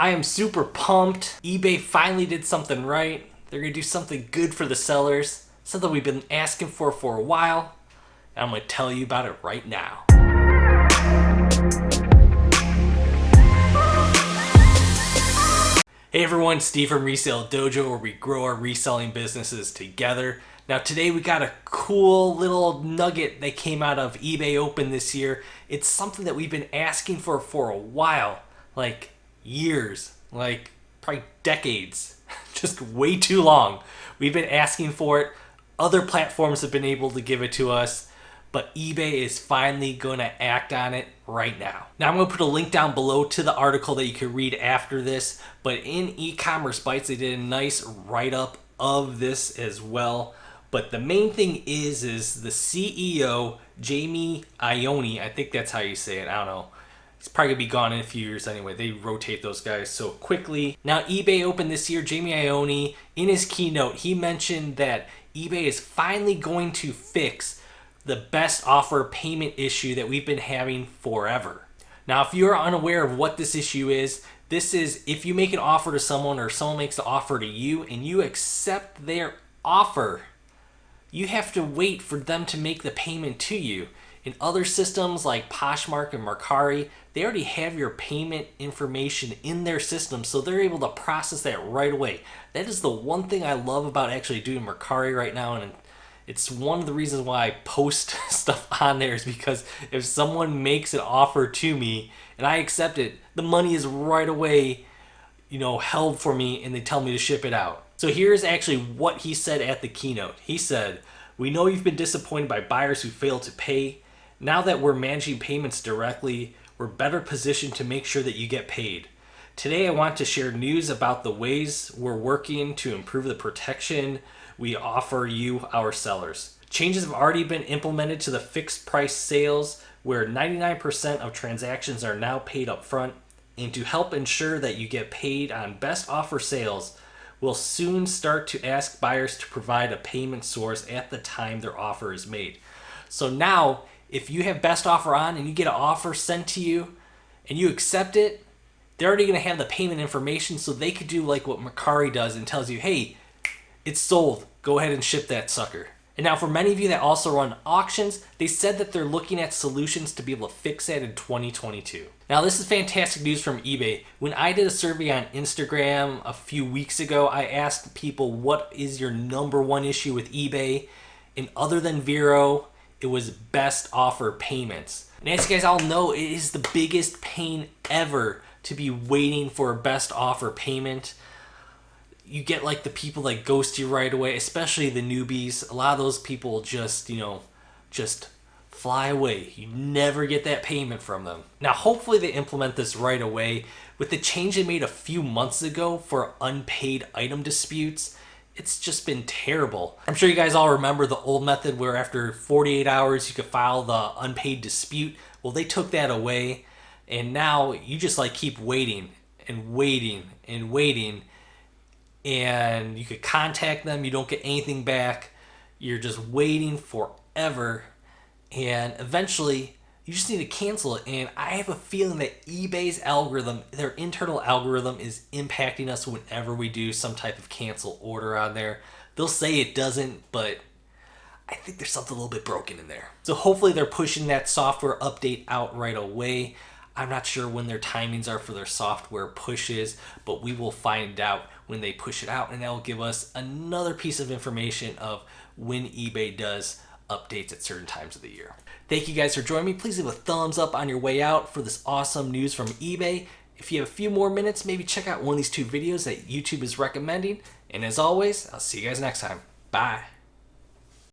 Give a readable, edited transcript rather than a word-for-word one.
I am super pumped. eBay finally did something right. They're gonna do something good for the sellers, something we've been asking for a while, and I'm gonna tell you about it right now. Hey everyone, Steve from Resale Dojo, where we grow our reselling businesses together. Now today we got a cool little nugget that came out of eBay Open this year. It's something that we've been asking for a while, like years, like probably decades, just way too long. We've been asking for it. Other platforms have been able to give it to us, but eBay is finally going to act on it right now. Now I'm going to put a link down below to the article that you can read after this, but in E-commerce Bites they did a nice write-up of this as well. But the main thing is the CEO, Jamie Iannone, I think that's how you say it, I don't know. He's probably going to be gone in a few years anyway. They rotate those guys so quickly. Now eBay Open this year, Jamie Iannone, in his keynote, he mentioned that eBay is finally going to fix the best offer payment issue that we've been having forever. Now, if you're unaware of what this issue is, this is if you make an offer to someone or someone makes an offer to you and you accept their offer, you have to wait for them to make the payment to you. In other systems like Poshmark and Mercari, they already have your payment information in their system, so they're able to process that right away. That is the one thing I love about actually doing Mercari right now, and it's one of the reasons why I post stuff on there, is because if someone makes an offer to me and I accept it, the money is right away, held for me, and they tell me to ship it out. So here's actually what he said at the keynote. He said, "We know you've been disappointed by buyers who fail to pay. Now that we're managing payments directly, we're better positioned to make sure that you get paid. Today I want to share news about the ways we're working to improve the protection we offer you, our sellers. Changes have already been implemented to the fixed price sales, where 99% of transactions are now paid up front. And to help ensure that you get paid on best offer sales, we'll soon start to ask buyers to provide a payment source at the time their offer is made." So now, if you have best offer on and you get an offer sent to you and you accept it, they're already going to have the payment information, so they could do like what Mercari does and tells you, hey, it's sold, go ahead and ship that sucker. And now for many of you that also run auctions, they said that they're looking at solutions to be able to fix that in 2022. Now this is fantastic news from eBay. When I did a survey on Instagram a few weeks ago, I asked people, what is your number one issue with eBay? And other than Vero, it was best offer payments. And as you guys all know, it is the biggest pain ever to be waiting for a best offer payment. You get like the people that ghost you right away, especially the newbies. A lot of those people just fly away. You never get that payment from them. Now, hopefully they implement this right away. With the change they made a few months ago for unpaid item disputes, it's just been terrible. I'm sure you guys all remember the old method where after 48 hours you could file the unpaid dispute. Well, they took that away, and now you just keep waiting and waiting and waiting. And you could contact them, you don't get anything back, you're just waiting forever, and eventually you just need to cancel it. And I have a feeling that eBay's algorithm, their internal algorithm, is impacting us whenever we do some type of cancel order on there. They'll say it doesn't, but I think there's something a little bit broken in there. So hopefully they're pushing that software update out right away. I'm not sure when their timings are for their software pushes, but we will find out when they push it out, and that will give us another piece of information of when eBay does updates at certain times of the year. Thank you guys for joining me. Please leave a thumbs up on your way out for this awesome news from eBay. If you have a few more minutes, maybe check out one of these two videos that YouTube is recommending. And as always, I'll see you guys next time. Bye.